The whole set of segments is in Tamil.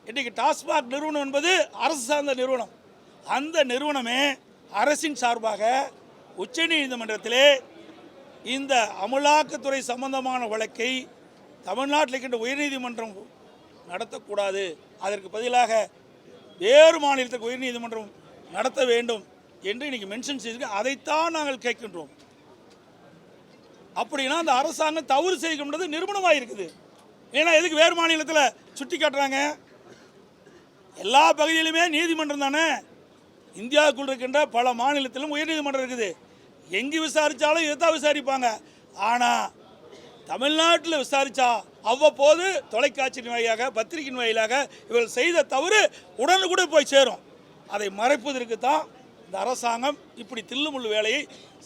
இன்றைக்கு டாஸ்மாக் நிறுவனம் என்பது அரசு சார்ந்த நிறுவனம். அந்த நிறுவனமே அரசின் சார்பாக உச்சநீதிமன்றத்திலே இந்த அமலாக்கத்துறை சம்பந்தமான வழக்கை தமிழ்நாட்டில் இருக்கின்ற உயர்நீதிமன்றம் நடத்தக்கூடாது, அதற்கு பதிலாக வேறு மாநிலத்துக்கு உயர்நீதிமன்றம் நடத்த வேண்டும் என்று இன்றைக்கி மென்ஷன் செய்திருக்க. அதைத்தான் நாங்கள் கேட்கின்றோம். அப்படின்னா அந்த அரசாங்கம் தவறு செய்கின்றது நிரூபணமாக இருக்குது. ஏன்னா எதுக்கு வேறு மாநிலத்தில் சுட்டி காட்டுறாங்க? எல்லா பகுதியிலுமே நீதிமன்றம் தானே. இந்தியாவுக்குள் இருக்கின்ற பல மாநிலத்திலும் உயர்நீதிமன்றம் இருக்குது. எங்கே விசாரித்தாலும் இதைத்தான் விசாரிப்பாங்க. ஆனால் தமிழ்நாட்டில் விசாரித்தா அவ்வப்போது தொலைக்காட்சியின் வாயிலாக பத்திரிகையின் வாயிலாக இவர்கள் செய்த தவறு உடனுக்குடன் போய் சேரும். அதை மறைப்பதற்கு தான் இந்த அரசாங்கம் இப்படி தில்லுமுள்ளு வேலையை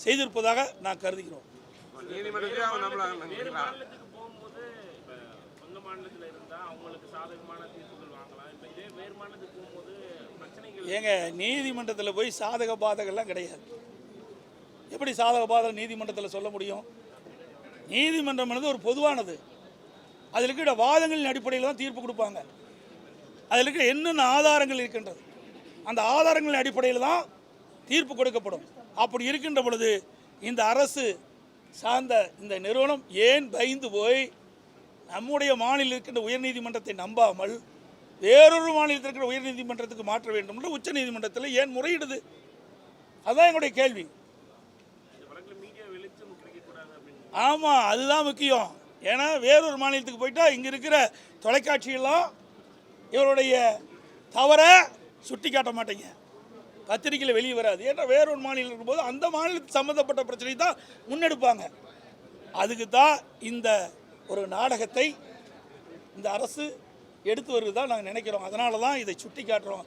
செய்திருப்பதாக நான் கருதுகிறோம். ஏங்க நீதிமன்றத்தில் போய் சாதக பாதகம்லாம் கிடையாது. எப்படி சாதக பாதகம் நீதிமன்றத்தில் சொல்ல முடியும்? நீதிமன்றம் என்பது ஒரு பொதுவானது. அதில் இருக்கிற வாதங்களின் அடிப்படையில் தான் தீர்ப்பு கொடுப்பாங்க. அதில் இருக்கிற என்னென்ன ஆதாரங்கள் இருக்கின்றது, அந்த ஆதாரங்களின் அடிப்படையில் தான் தீர்ப்பு கொடுக்கப்படும். அப்படி இருக்கின்ற பொழுது இந்த அரசு சார்ந்த இந்த நிறுவனம் ஏன் பயந்து போய் நம்முடைய மாநிலம் இருக்கின்ற உயர்நீதிமன்றத்தை நம்பாமல் வேறொரு மாநிலத்தில் இருக்கிற உயர்நீதிமன்றத்துக்கு மாற்ற வேண்டும் என்று உச்ச நீதிமன்றத்தில் ஏன் முறையிடுது? அதுதான் எங்களுடைய கேள்வி. ஆமாம், அதுதான் முக்கியம். ஏன்னா வேறொரு மாநிலத்துக்கு போயிட்டா இங்கே இருக்கிற தொலைக்காட்சியெல்லாம் இவருடைய தவறை சுட்டி காட்ட மாட்டேங்க, பத்திரிகையில் வெளியே வராது. ஏன்னா வேறொரு மாநிலம் இருக்கும்போது அந்த மாநிலத்துக்கு சம்மந்தப்பட்ட பிரச்சனை தான் முன்னெடுப்பாங்க. அதுக்கு தான் இந்த ஒரு நாடகத்தை இந்த அரசு எடுத்து வருவதாக நாங்கள் நினைக்கிறோம். அதனால தான் இதை சுட்டி காட்டுறோம்.